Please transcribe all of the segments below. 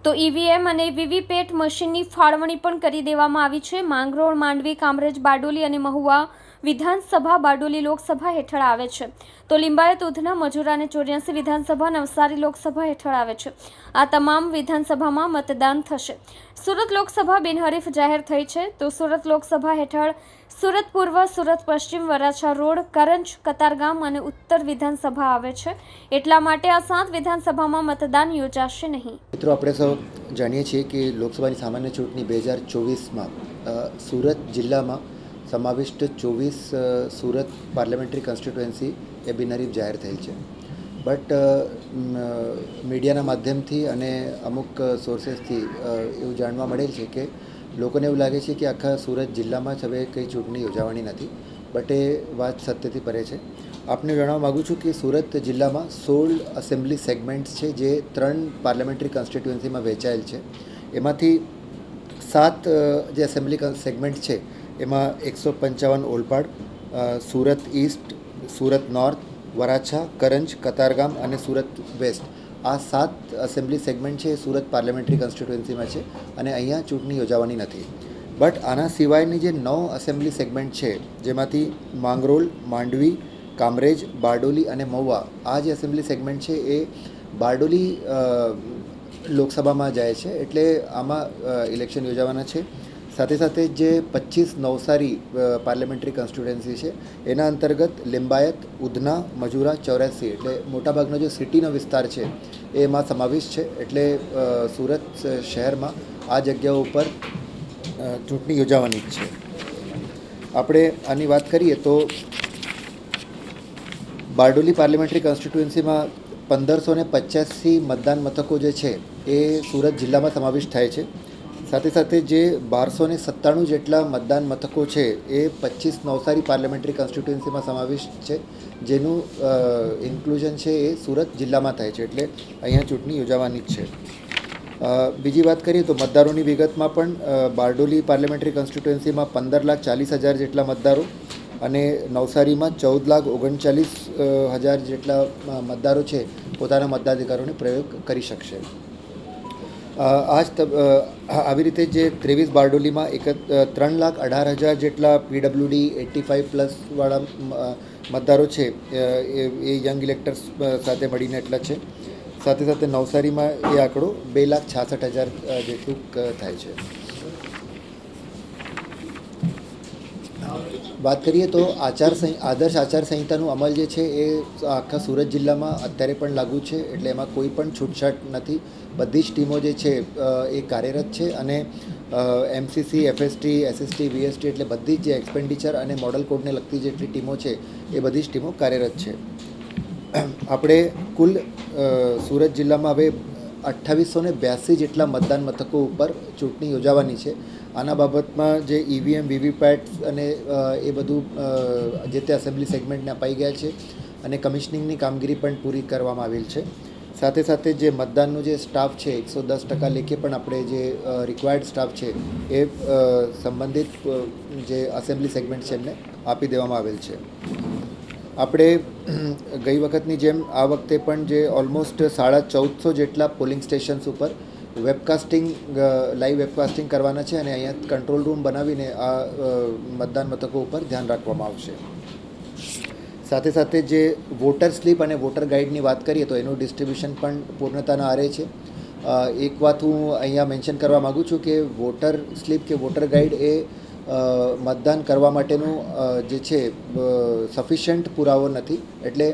તો ઈવીએમ અને વીવીપેટ મશીનની ફાળવણી પણ કરી દેવામાં આવી છે. માંગરોળ, માંડવી, કામરેજ, બારડોલી અને મહુવા વિધાનસભા બારડોલી લોકસભા હેઠળ આવે છે. તો લિંબાયત, ઉધના, મજૂરા અને 84 વિધાનસભા નવસારી લોકસભા હેઠળ આવે છે. આ તમામ વિધાનસભામાં મતદાન થશે. સુરત લોકસભા બિનહરીફ જાહેર થઈ છે. તો સુરત લોકસભા હેઠળ સુરત પૂર્વ, સુરત પશ્ચિમ, વરાછા રોડ, કરંજ, કતારગામ અને ઉત્તર વિધાનસભા આવે છે. એટલા માટે આ 7 વિધાનસભામાં મતદાન યોજાશે નહીં. મિત્રો, આપણે સૌ જાણીએ છીએ કે લોકસભાની સામાન્ય ચૂંટણી 2024માં સુરત જિલ્લામાં સમાવિષ્ટ 24 સુરત પાર્લામેન્ટરી કોન્સ્ટિટ્યુએન્સી એ બિનહરીફ જાહેર થયેલ છે. બટ મીડિયાના માધ્યમથી અને અમુક સોર્સેસથી એવું જાણવા મળેલ છે કે લોકોને એવું લાગે છે કે આખા સુરત જિલ્લામાં જ હવે કંઈ ચૂંટણી યોજાવાની નથી. બટ એ વાત સત્યથી પરે છે. આપને જણાવવા માગું છું કે સુરત જિલ્લામાં 16 અસેમ્બલી સેગમેન્ટ્સ છે જે 3 પાર્લામેન્ટરી કોન્સ્ટિટ્યુએન્સીમાં વહેંચાયેલ છે. એમાંથી 7 જે અસેમ્બલી સેગમેન્ટ છે એમાં 155 ઓલપાડ, સુરત ઈસ્ટ, સુરત નોર્થ, વરાછા, કરંજ, કતારગામ અને સુરત વેસ્ટ, આ 7 અસેમ્બલી સેગમેન્ટ છે એ સુરત પાર્લામેન્ટરી કોન્સ્ટિટ્યુએન્સીમાં છે અને અહીંયા ચૂંટણી યોજાવાની નથી. બટ આના સિવાયની જે 9 અસેમ્બલી સેગમેન્ટ છે જેમાંથી માંગરોળ, માંડવી, કામરેજ, બારડોલી અને મહુવા, આ જે અસેમ્બલી સેગમેન્ટ છે એ બારડોલી લોકસભામાં જાય છે, એટલે આમાં ઇલેક્શન યોજાવાના છે. સાથે સાથે જે 25 નવસારી પાર્લામેન્ટરી કોન્સ્ટિટ્યુએન્સી છે એના અંતર્ગત લિંબાયત, ઉધના, મજૂરા, 84 એટલે મોટાભાગનો જે સિટીનો વિસ્તાર છે એમાં સમાવેશ છે. એટલે સુરત શહેરમાં આ જગ્યાઓ ઉપર ચૂંટણી યોજાવાની જ છે. આપણે આની વાત કરીએ તો બારડોલી પાર્લામેન્ટરી કોન્સ્ટિટ્યુએન્સીમાં 1585 મતદાન મથકો જે છે એ સુરત જિલ્લામાં સમાવિષ્ટ થાય છે. સાથે સાથે જે 1297 જેટલા મતદાન મથકો છે એ 25 નવસારી પાર્લામેન્ટરી કોન્સ્ટિટ્યુએન્સીમાં સમાવિષ્ટ છે, જેનું ઇન્ક્લુઝન છે એ સુરત જિલ્લામાં થાય છે. એટલે અહીંયા ચૂંટણી યોજાવાની જ છે. બીજી વાત કરીએ તો મતદારોની વિગતમાં પણ બારડોલી પાર્લામેન્ટરી કોન્સ્ટિટ્યુએન્સીમાં 15,40,000 જેટલા મતદારો અને નવસારીમાં 14,39,000 જેટલા મતદારો છે પોતાના મતાધિકારોને પ્રયોગ કરી શકશે. આવી રીતે જે 23 બારડોલીમાં 3,18,000 જેટલા પીડબ્લ્યુડી 85+ વાળા મતદારો છે એ યંગ ઇલેક્ટર્સ સાથે મળીને એટલા છે. સાથે સાથે નવસારીમાં એ આંકડો 2,66,000 જેટલું થાય છે. વાત કરીએ તો આદર્શ આચારસંહિતાનું અમલ જે છે એ આખા સુરત જિલ્લામાં અત્યારે પણ લાગુ છે. એટલે એમાં કોઈ પણ છૂટછાટ નથી. બધી જ ટીમો જે છે એ કાર્યરત છે અને એમસીસી, એફએસટી, એસએસટી, વીએસટી એટલે બધી જ જે એક્સપેન્ડિચર અને મોડલ કોડને લગતી જેટલી ટીમો છે એ બધી જ ટીમો કાર્યરત છે. આપણે કુલ સુરત જિલ્લામાં હવે 2882 જેટલા મતદાન મથકો ઉપર ચૂંટણી યોજાવાની છે. આના બાબતમાં જે ઈવીએમ, વીવીપેટ અને એ બધું જે તે એસેમ્બલી સેગમેન્ટને અપાઈ ગયા છે અને કમિશનિંગની કામગીરી પણ પૂરી કરવામાં આવેલ છે. સાથે સાથે જે મતદાનનો જે સ્ટાફ છે 110% લેખે પણ આપણે જે રિક્વાયર્ડ સ્ટાફ છે એ સંબંધિત જે અસેમ્બલી સેગમેન્ટ છે એમને આપી દેવામાં આવેલ છે. આપણે ગઈ વખતની જેમ આ વખતે પણ જે ઓલમોસ્ટ 1450 જેટલા પોલિંગ સ્ટેશન્સ ઉપર લાઈવ વેબકાસ્ટિંગ કરવાના છે અને અહીંયા કંટ્રોલ રૂમ બનાવીને આ મતદાન મથકો ઉપર ધ્યાન રાખવામાં આવશે. સાથે સાથે જે વોટર સ્લીપ અને વોટર ગાઈડની વાત કરીએ તો એનું ડિસ્ટ્રીબ્યુશન પણ પૂર્ણતાના આરે છે. એક વાત હું અહીંયા મેન્શન કરવા માગું છું કે વોટર સ્લીપ કે વોટર ગાઈડ એ મતદાન કરવા માટેનું જે છે સફિશિયન્ટ પુરાવો નથી. એટલે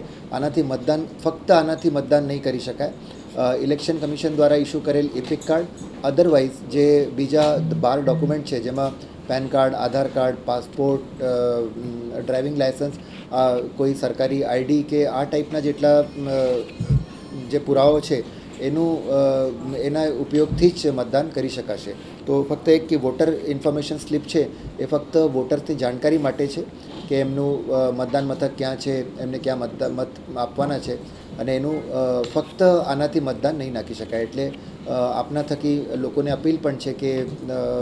ફક્ત આનાથી મતદાન નહીં કરી શકાય. ઇલેક્શન કમિશન દ્વારા ઇસ્યુ કરેલ ઇપિક કાર્ડ, અધરવાઇઝ જે બીજા 12 ડોક્યુમેન્ટ છે જેમાં પેન કાર્ડ, આધાર કાર્ડ, પાસપોર્ટ, ડ્રાઇવિંગ લાયસન્સ, કોઈ સરકારી આઈડી કે આ ટાઈપના જેટલા જે પુરાવો છે એના ઉપયોગથી જ મતદાન કરી શકાશે. તો ફક્ત એક કે વોટર ઇન્ફોર્મેશન સ્લીપ છે એ ફક્ત વોટર્સની જાણકારી માટે છે કે એમનું મતદાન મથક ક્યાં છે, એમને ક્યાં મત આપવાના છે અને એનું ફક્ત આનાથી મતદાન નહીં નાખી શકાય. એટલે આપના થકી લોકોને અપીલ પણ છે કે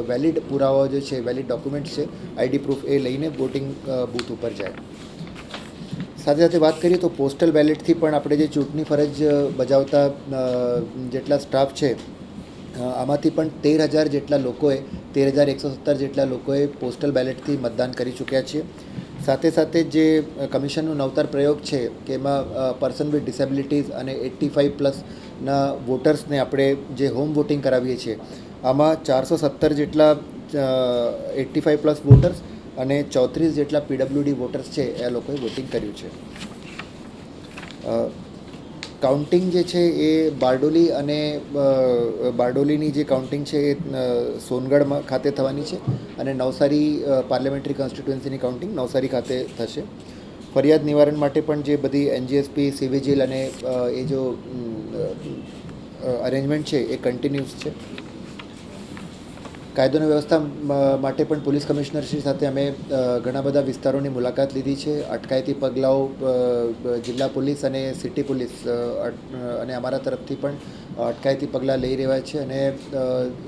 વેલિડ પુરાવા જે છે, વેલિડ ડોક્યુમેન્ટ્સ છે, આઈડી પ્રૂફ એ લઈને વોટિંગ બૂથ ઉપર જાય. સાથે સાથે વાત કરીએ તો પોસ્ટલ બેલેટથી પણ આપણે જે ચૂંટણી ફરજ બજાવતા જેટલા સ્ટાફ છે આમાંથી પણ 13,000 જેટલા લોકોએ 13,117 જેટલા લોકોએ પોસ્ટલ બેલેટથી મતદાન કરી ચૂક્યા છે. સાથે સાથે જે કમિશનનો નવતર પ્રયોગ છે કે એમાં પર્સન વિથ ડિસેબિલિટીઝ અને 85+ના વોટર્સને આપણે જે હોમ વોટિંગ કરાવીએ છીએ, આમાં 417 જેટલા 85+ વોટર્સ અને 34 જેટલા પીડબ્લ્યુડી વોટર્સ છે એ લોકોએ વોટિંગ કર્યું છે. કાઉન્ટિંગ જે છે એ બારડોલીની જે કાઉન્ટિંગ છે એ સોનગઢમાં ખાતે થવાની છે અને નવસારી પાર્લામેન્ટરી કોન્સ્ટિટ્યુન્સીની કાઉન્ટિંગ નવસારી ખાતે થશે. ફરિયાદ નિવારણ માટે પણ જે બધી એનજીએસપી, સિવિજિલ અને એ જો અરેન્જમેન્ટ છે એ કન્ટિન્યુઅસ છે. કાયદો અને વ્યવસ્થા માટે પણ પોલીસ કમિશનરશ્રી સાથે અમે ઘણા બધા વિસ્તારોની મુલાકાત લીધી છે. અટકાયતી પગલાઓ જિલ્લા પોલીસ અને સિટી પોલીસ અને અમારા તરફથી પણ અટકાયતી પગલાં લઈ રહ્યા છે અને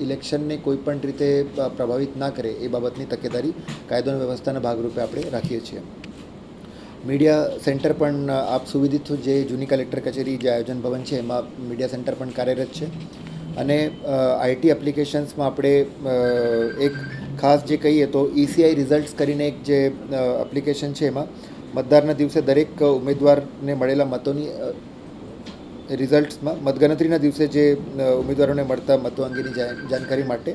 ઇલેક્શનને કોઈ પણ રીતે પ્રભાવિત ના કરે એ બાબતની તકેદારી કાયદો અને વ્યવસ્થાના ભાગરૂપે આપણે રાખીએ છીએ. મીડિયા સેન્ટર પણ આપ સુવિધિત જે જૂની કલેક્ટર કચેરી જે આયોજન ભવન છે એમાં મીડિયા સેન્ટર પણ કાર્યરત છે. અને આઈટી એપ્લિકેશન્સમાં આપણે એક ખાસ જે કહીએ તો ECI રિઝલ્ટ્સ કરીને એક જે એપ્લિકેશન છે એમાં મતદારના દિવસે દરેક ઉમેદવારને મળેલા મતોની રિઝલ્ટ્સમાં મતગણતરીના દિવસે જે ઉમેદવારોને મળતા મતો અંગેની જાણકારી માટે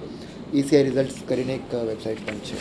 ECI રિઝલ્ટ્સ કરીને એક વેબસાઇટ પણ છે.